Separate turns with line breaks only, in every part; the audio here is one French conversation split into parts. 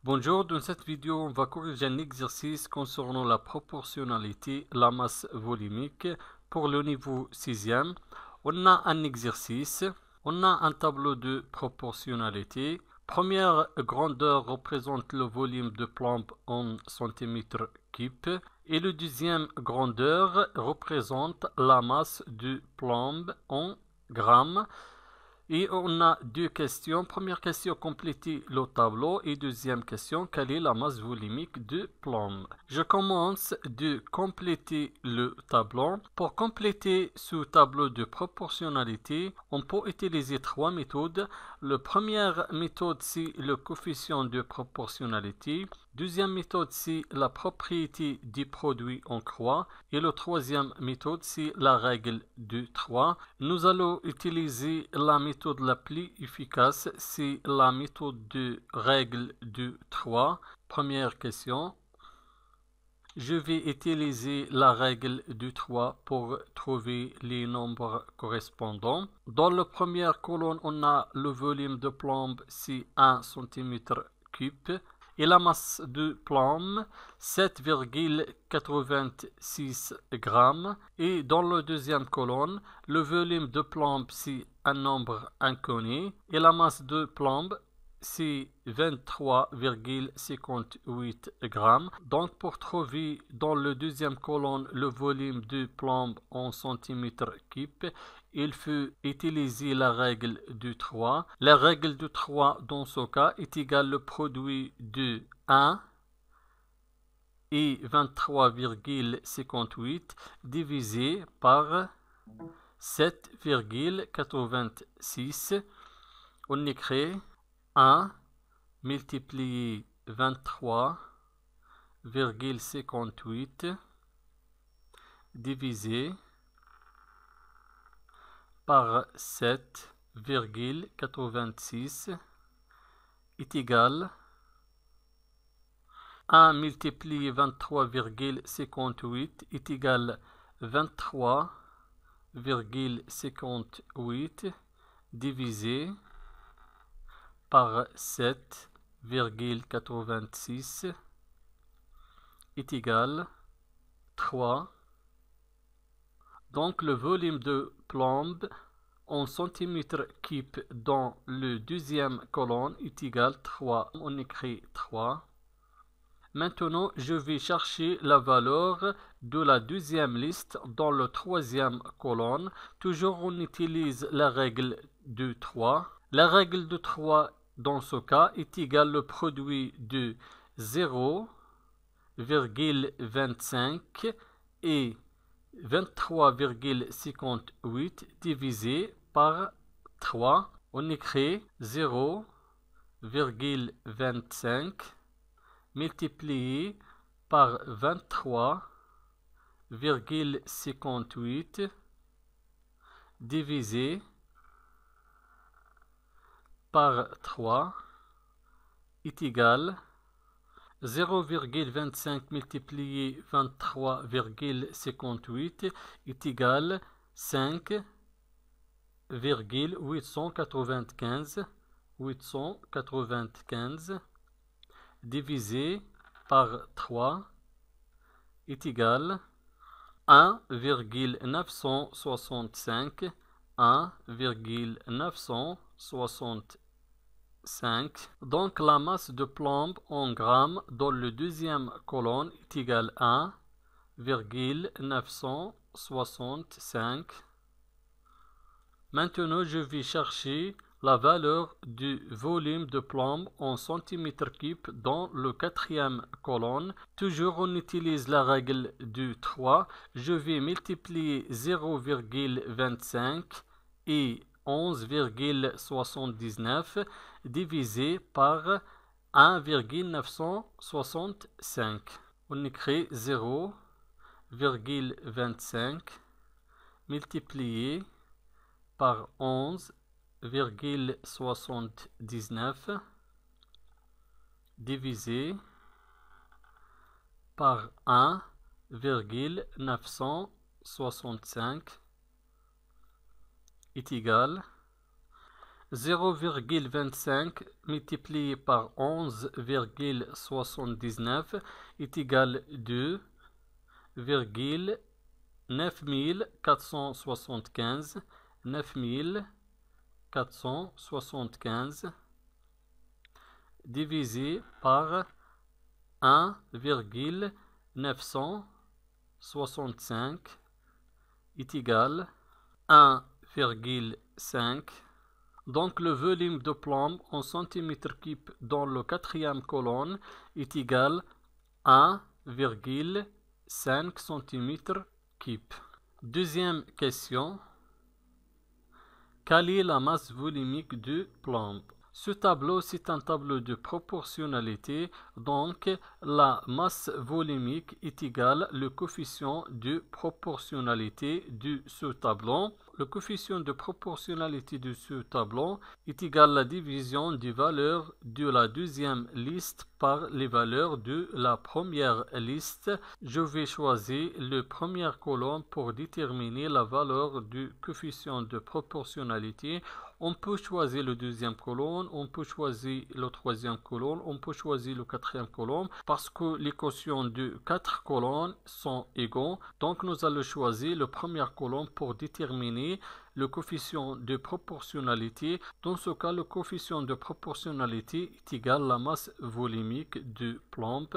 Bonjour, dans cette vidéo, on va corriger un exercice concernant la proportionnalité, la masse volumique pour le niveau 6e. On a un exercice, on a un tableau de proportionnalité. Première grandeur représente le volume de plomb en centimètres cubes et le deuxième grandeur représente la masse du plomb en grammes. Et on a deux questions. Première question, compléter le tableau. Et deuxième question, quelle est la masse volumique de plomb? Je commence de compléter le tableau. Pour compléter ce tableau de proportionnalité, on peut utiliser trois méthodes. La première méthode, c'est le coefficient de proportionnalité. Deuxième méthode, c'est la propriété du produit en croix. Et la troisième méthode, c'est la règle de 3. Nous allons utiliser la méthode la plus efficace, c'est la méthode de règle de 3. Première question. Je vais utiliser la règle de 3 pour trouver les nombres correspondants. Dans la première colonne, on a le volume de plomb, c'est 1 cm3. Et la masse de plomb, 7,86 grammes. Et dans la deuxième colonne, le volume de plomb, c'est un nombre inconnu. Et la masse de plomb, c'est 23,58 grammes. Donc, pour trouver dans la deuxième colonne le volume de plomb en centimètres cubes, il faut utiliser la règle de 3. La règle de 3 dans ce cas est égale le produit de 1 et 23,58 divisé par 7,86. On écrit 1 multiplié 23,58 divisé par 7,86 est égal 1 multiplié 23,58 est égal 23,58 divisé par 7,86 est égal 3. Donc le volume de plomb en centimètres cubes dans le deuxième colonne est égal 3. On écrit 3. Maintenant, je vais chercher la valeur de la deuxième liste dans la troisième colonne. Toujours, on utilise la règle de 3. La règle de 3, dans ce cas, est égale le produit de 0,25 et 23,58 divisé par 3. On écrit 0,25 multiplié par 23,58 divisé par 3 est égal 0,25 multiplié 23,58 est égal 5,895 divisé par 3 est égal 1,965 1,965. Donc la masse de plomb en grammes dans le deuxième colonne est égale 1,965. Maintenant, je vais chercher la valeur du volume de plomb en centimètres cubes dans le quatrième colonne. Toujours, on utilise la règle du 3. Je vais multiplier 0,25 et 11,79 divisé par 1,965. On écrit 0,25 multiplié par 11,79 divisé par 1,965 est égal 0,25 multiplié par 11,79 est égal à 2,9475 divisé par 1,965 est égal à 1,5. Donc le volume de plomb en centimètres cubes dans la quatrième colonne est égal à 1,5 cm3. Deuxième question. Quelle est la masse volumique du plomb? Ce tableau, c'est un tableau de proportionnalité, donc la masse volumique est égale au coefficient de proportionnalité de ce tableau. Le coefficient de proportionnalité de ce tableau est égal à la division des valeurs de la deuxième liste par les valeurs de la première liste. Je vais choisir la première colonne pour déterminer la valeur du coefficient de proportionnalité. On peut choisir la deuxième colonne, on peut choisir la troisième colonne, on peut choisir la quatrième colonne parce que les quotients de 4 colonnes sont égaux. Donc nous allons choisir la première colonne pour déterminer le coefficient de proportionnalité. Dans ce cas, le coefficient de proportionnalité est égal à la masse volumique du plomb.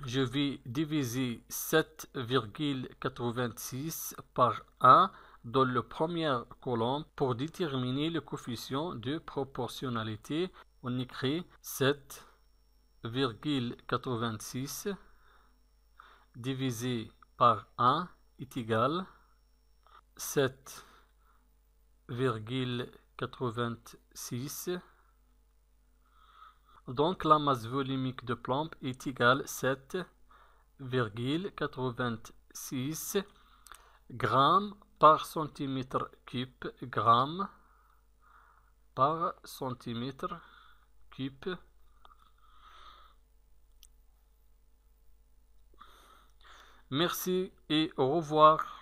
Je vais diviser 7,86 par 1 dans la première colonne pour déterminer le coefficient de proportionnalité. On écrit 7,86 divisé par 1 est égal à 7,86. Donc la masse volumique de plomb est égale à 7,86 grammes par centimètre cube, grammes par centimètre cube. Merci et au revoir.